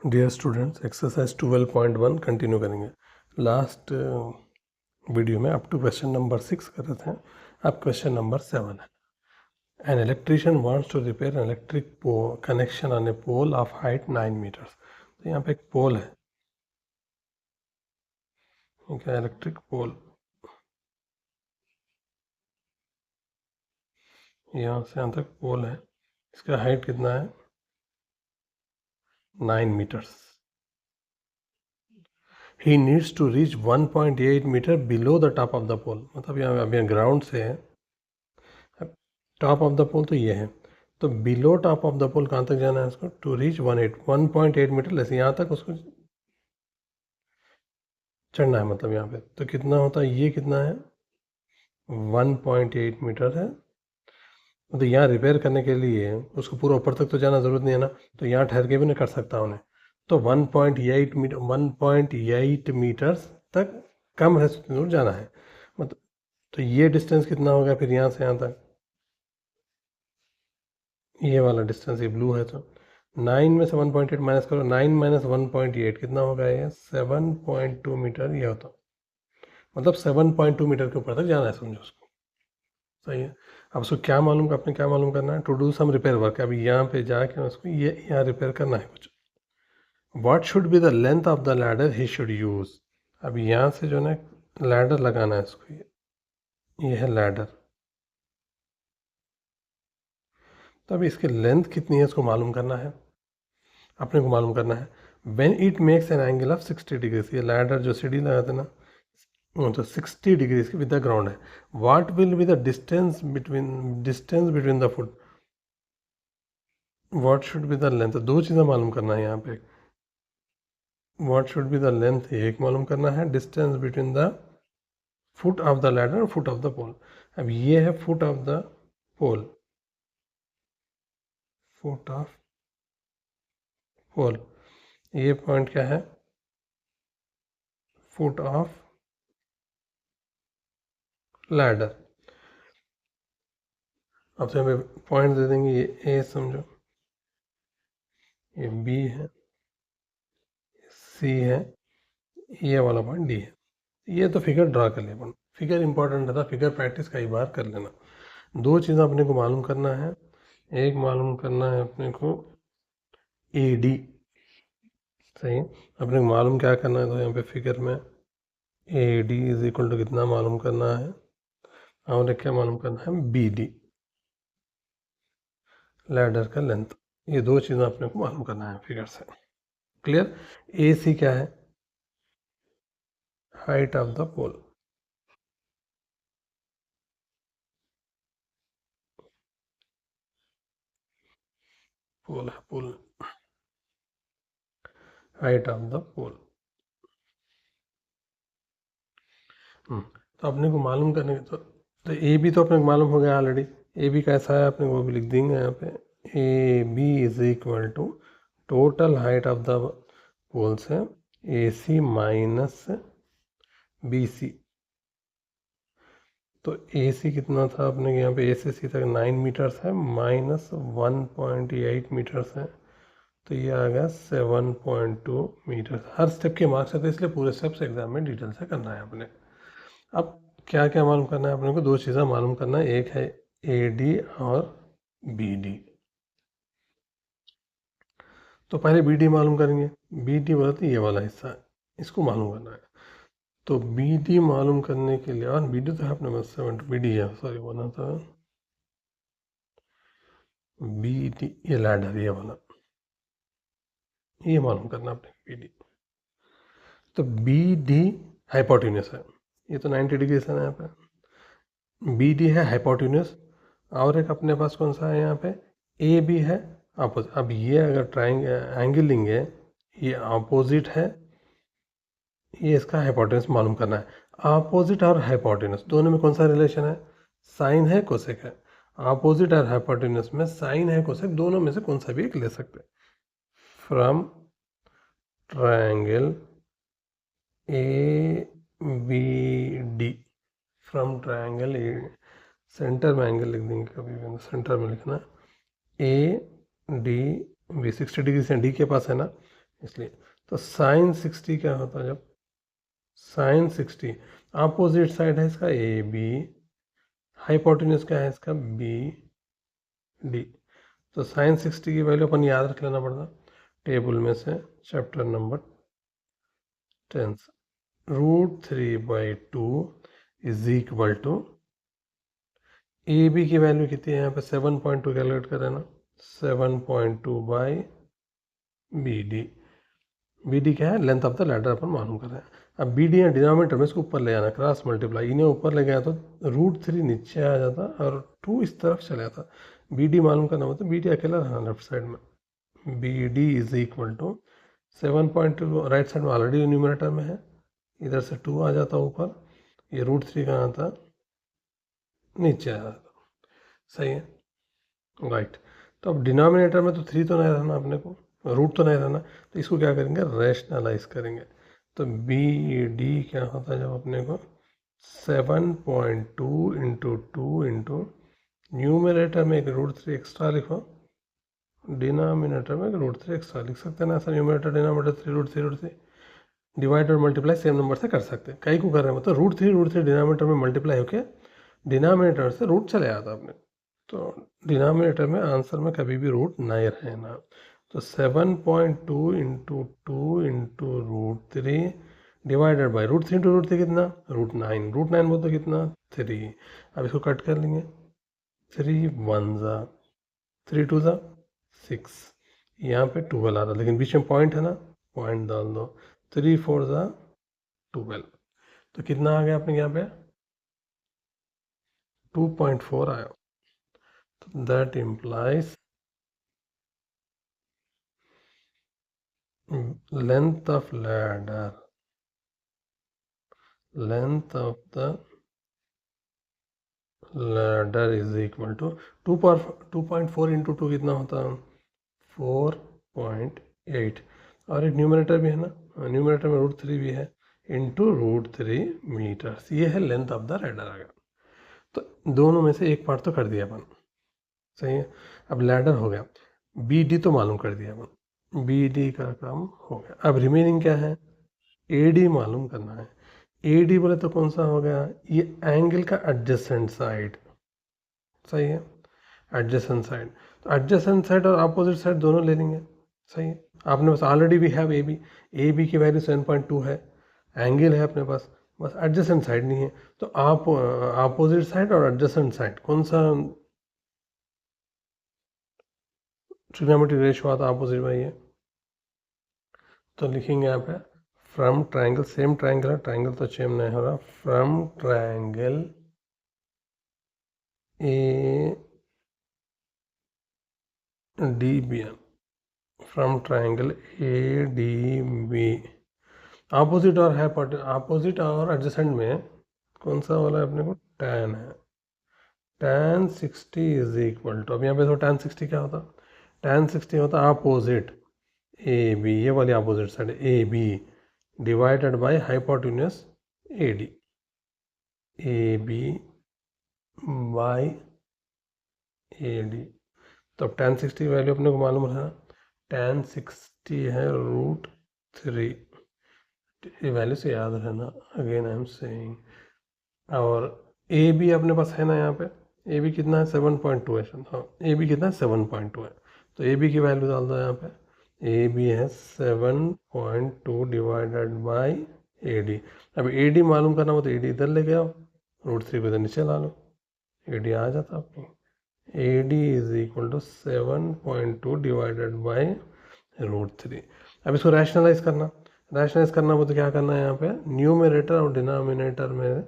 Dear students, exercise 12.1 continue करेंगे। Last video में up to question number 6 कर रहे थे। अब क्वेश्चन नंबर 7 है। An electrician wants to repair an electric connection on a pole of height 9 metres. तो यहाँ पे एक पोल है, ठीक है, इलेक्ट्रिक पोल। यहाँ से यहाँ तक पोल है, इसका हाइट कितना है? 9 metres. He needs to reach 1.8 metre below the top of the pole. मतलब यहाँ अभी ग्राउंड से है, टॉप ऑफ द पोल तो ये है, तो बिलो टॉप ऑफ द पोल कहाँ तक जाना है उसको? टू रीच 1.8 मीटर लेस, यहाँ तक उसको चढ़ना है। मतलब यहाँ पे तो कितना होता है, ये कितना है? 1.8 मीटर है। तो यहाँ रिपेयर करने के लिए उसको पूरा ऊपर तक तो जाना ज़रूरत नहीं है ना, तो यहाँ ठहर के भी नहीं कर सकता उन्हें। तो 1.8 मीटर्स तक कम है दूर जाना है। मतलब तो ये डिस्टेंस कितना होगा फिर यहाँ से यहाँ तक? ये वाला डिस्टेंस, ये ब्लू है, तो 9 में से 1.8 माइनस करो, 9 माइनस 1.8 कितना होगा? ये 7.2 मीटर ये होता। मतलब 7.2 मीटर के ऊपर तक जाना है, समझो उसको। सही है। अब उसको क्या मालूम, आपने क्या मालूम करना है? To do some repair work. अभी यहाँ पे जाके उसको ये यहाँ रिपेयर करना है कुछ। What should be the length of the ladder he should use. अभी यहाँ से जो है लैडर लगाना है इसको, ये है लैडर। तो अभी इसकी लेंथ कितनी है इसको मालूम करना है, अपने को मालूम करना है। When it makes an angle of 60 degrees, ये लैडर जो सीढ़ी लगाते ना, तो 60 डिग्रीज की विद द ग्राउंड है। What will be the distance between the foot. What should be the length, दो चीज़ें मालूम करना है यहाँ पे। What should be the length एक मालूम करना है, distance between the foot of the ladder और फुट ऑफ द पोल। अब ये है foot of the pole, foot of pole. ये पॉइंट क्या है? Foot of ladder. अब से हमें पॉइंट दे देंगे, ये ए समझो, ये बी है, सी है, ये वाला पॉइंट डी है। ये तो फिगर ड्रा कर लिया अपन। फिगर इंपॉर्टेंट रहता, फिगर प्रैक्टिस कई बार कर लेना। दो चीज़ें अपने को मालूम करना है। एक मालूम करना है अपने को ए डी, सही। अपने को मालूम क्या करना है, तो यहाँ पे फिगर में A D is equal to कितना मालूम करना है, और क्या मालूम करना है? बी डी, लैडर का लेंथ। ये दो चीज़ें अपने को मालूम करना है फिगर से। क्लियर? ए सी क्या है? हाइट ऑफ द पोल। पोल है, पोल, हाइट ऑफ द पोल। तो अपने को मालूम करने तो ए बी तो अपने को मालूम हो गया ऑलरेडी। ए बी कैसा है अपने को वो भी लिख देंगे यहाँ पे। A B is equal to total height of the pole से A C minus B C. तो ए सी कितना था अपने को यहाँ पे? ए से सी तक 9 मीटर्स है, माइनस 1.8 मीटर्स है, तो ये आ गया 7.2 मीटर्स। हर स्टेप के मार्क्स आते हैं, इसलिए पूरे स्टेप्स एग्जाम में डिटेल से करना है अपने। अब क्या क्या मालूम करना है अपने को? दो चीज़ें मालूम करना है, एक है ए डी और बी डी। तो पहले बी डी मालूम करेंगे। बी डी बोला तो ये वाला हिस्सा है, इसको मालूम करना है। तो बी डी मालूम करने के लिए, और बी डी तो है अपने पास 7, बी डी है, सॉरी बोला था, बी डी ये लैडर ये वाला, ये मालूम करना अपने बी डी। तो बी डी हाइपोटेन्यूस है, ये तो 90 डिग्री है ना यहाँ पे। बी डी है हाइपोटेन्यूस, और एक अपने पास कौन सा है यहाँ पे? ए बी है अपोजिट। अब ये अगर एंगल लेंगे, ये अपोजिट है, ये इसका हाइपोटेन्यूस मालूम करना है। अपोजिट और हाइपोटेन्यूस दोनों में कौन सा रिलेशन है? साइन है, कोसेक है। अपोजिट और हाइपोटेन्यूस में साइन है, कोसेक, दोनों में से कौन सा भी एक ले सकते हैं। From triangle A B D, from triangle A, centre में एंगल लिख देंगे, कभी भी सेंटर में लिखना, ए डी बी 60 डिग्री से डी के पास है ना, इसलिए। तो साइन 60 क्या होता है, जब साइन 60 अपोजिट साइड है इसका ए बी, हाइपोटेन्यूज क्या है इसका बी डी। तो साइन 60 की वैल्यू अपन याद रख लेना पड़ता टेबल में से, chapter number 10 √3/2 is equal to A B की वैल्यू कितनी है यहाँ पे 7.2 कैलकुलेट करें ना, 7.2 बाई बी डी क्या है, लेंथ ऑफ द लैडर अपन मालूम कर रहे हैं। अब बी डी या डिनोमिनेटर में इसको ऊपर ले आना, क्रॉस मल्टीप्लाई, इन्हें ऊपर ले गया तो √3 नीचे आ जाता और 2 इस तरफ चले जाता। बी डी मालूम करना होता, बी डी अकेला रहना लेफ्ट साइड में, B D is equal to 7.2 right side में ऑलरेडी न्यूमरेटर में है, इधर से 2 आ जाता ऊपर, ये √3 कहाँ आता नीचे आ जाता। सही है, राइट। तो अब डिनोमिनेटर में तो 3 तो नहीं रहना अपने को, रूट तो नहीं रहना, तो इसको क्या करेंगे, रैशनलाइज करेंगे। तो बी डी क्या होता है, जब अपने को 7.2 इंटू 2 इंटू न्यूमिनेटर में एक √3 एक्स्ट्रा लिखो, डिनोमिनेटर में एक √3 एक्स्ट्रा लिख सकते हैं ना, ऐसा न्यूमिनेटर डिनोमिनेटर 3 √3 डिवाइड और मल्टीप्लाई सेम नंबर से कर सकते हैं। कई को कर रहे हैं मतलब √3 डिनोमिनेटर में मल्टीप्लाई होके डिनोमिनेटर से रूट चले आता अपने, तो डिनोमिनेटर में आंसर में कभी भी रूट नहीं रहना। तो 7.2 into 2 into √3 divided by √3 into √3 कितना, √9, √9 बोलते कितना 3। अब इसको कट कर लेंगे, 3 1 ज़ा 3 2 ज़ा 6, यहाँ पे 12 आ रहा, लेकिन बीच में पॉइंट है ना, पॉइंट डाल दो, 3 4 ज़ा 12, तो कितना आ गया अपने यहाँ पे 2.4 आया। तो that implies length of ladder, length of the ladder is equal to 2.4 into 2 कितना होता है 4.8, और एक न्यूमरेटर भी है ना, न्यूमरेटर में √3 भी है, इंटू √3 मीटर्स, ये है लेंथ ऑफ द लैडर आ गया। तो दोनों में से एक पार्ट तो कर दिया अपन, सही है। अब लैडर हो गया, बी डी तो मालूम कर दिया अपन, बी डी का काम हो गया। अब रिमेनिंग क्या है, ए डी मालूम करना है। ए डी बोले तो कौन सा हो गया, ये एंगल का एडजेसेंट साइड, सही है, एडजेसेंट साइड। तो एडजेसेंट साइड और अपोजिट साइड दोनों ले लेंगे, सही है। आपने बस already we have A B की वैल्यू 7.2 है, एंगल है अपने पास, बस एडजेसेंट साइड नहीं है। तो आप अपोजिट साइड और एडजेसेंट साइड कौन सा ट्रिग्नोमेट्रिक रेशियो आता अपोजिट में, ये तो लिखेंगे यहाँ पे फ्रॉम ट्रायंगल, सेम ट्रायंगल है, ट्रायंगल तो चेंज नहीं हो रहा, from triangle A D B N, from triangle A D B, opposite और है अपोजिट और एडजेसेंट में कौन सा वाला है अपने को, tan है, tan 60 इज इक्वल टू, अब यहाँ पे तो tan 60 क्या होता, tan 60 होता अपोजिट ए बी, ये वाली opposite side A B divided by hypotenuse A D, A B by A D. तो अब tan 60 वैल्यू अपने को मालूम रहा, tan 60 है √3, ये वैल्यू से याद रहना, अगेन आई एम सेइंग। और ए बी अपने पास है ना, यहाँ पे ए बी कितना है 7.2 है, हाँ ए बी कितना है 7.2 है, तो ए बी की वैल्यू डाल दो यहाँ पे, ए बी है 7.2 डिवाइडेड बाई ए डी। अब ए डी मालूम करना हो तो ए डी इधर ले गया, √3 को इधर नीचे ला लो, ए डी आ जाता आपकी, A D is equal to 7.2 divided by √3। अब इसको रैशनलाइज करना हो तो क्या करना है, यहाँ पे न्यूमरेटर और डिनोमिनेटर में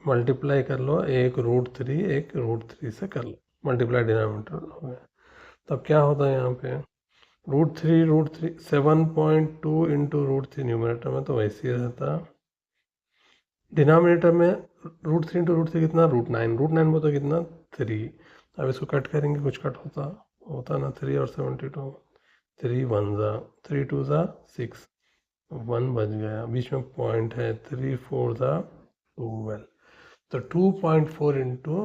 मल्टीप्लाई कर लो, एक √3 एक √3 से कर लो, मल्टीप्लाई डिनोमिनेटर हो गया। तब क्या होता है यहाँ पे √3 7.2 इंटू √3 न्यूमरेटर में तो वैसे ही रहता, डिनोमिनेटर में √3 इंटू √3 कितना √9 में तो कितना 3। अब इसको कट करेंगे, कुछ कट होता ना, 3 और 72, 3 1 ज़ा 3 2 ज़ा 6, 1 बच गया, बीच में पॉइंट है, 3 4 ज़ा 12, तो 2.4 इंटू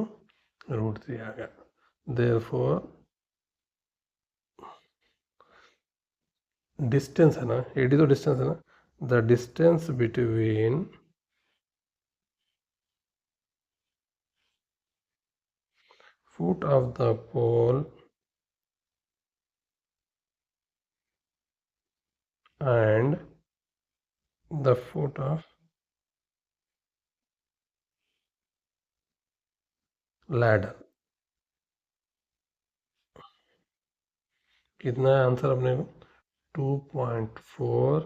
√3 आ गया। देयरफॉर डिस्टेंस है ना, AD तो डिस्टेंस है ना, the distance between foot of the pole and the foot of ladder. कितना है आंसर अपने को? 2.4।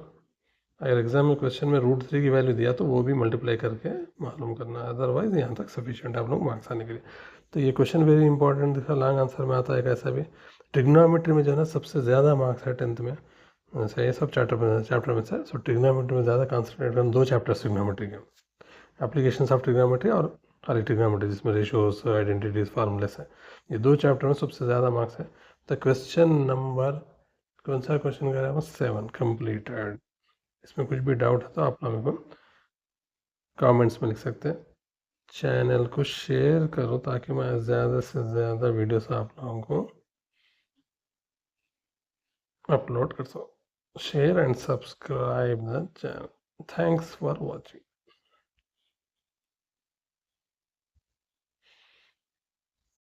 अगर एग्जाम में क्वेश्चन में √3 की वैल्यू दिया तो वो भी मल्टीप्लाई करके मालूम करना है, अदरवाइज यहाँ तक सफिशिएंट है आप लोग मार्क्स आने के लिए। तो ये क्वेश्चन वेरी इंपॉर्टेंट दिखा, लॉन्ग आंसर में आता है कैसा भी। ट्रिग्नोमेट्री में जो है ना सबसे ज़्यादा मार्क्स है 10th में, अच्छा ये सब चैप्टर में से। सो ट्रिग्नोमेट्री में ज़्यादा कॉन्सेंट्रेट करना, 2 चैप्टर्स ट्रिग्नोमेट्री के, एप्लीकेशंस ऑफ ट्रिग्नोमेट्री और खाली ट्रिग्नोमेट्री जिसमें रेशियोज आइडेंटिटीज फार्मूलेस है, ये 2 चैप्टर में सबसे ज़्यादा मार्क्स है। तो क्वेश्चन नंबर कौन सा क्वेश्चन कर रहे हैं 7 कंप्लीटेड। इसमें कुछ भी डाउट है तो आप लोगों को कमेंट्स में लिख सकते हैं। चैनल को शेयर करो ताकि मैं ज़्यादा से ज़्यादा वीडियोस आप लोगों को अपलोड कर सकूँ। Share and subscribe the channel. Thanks for watching.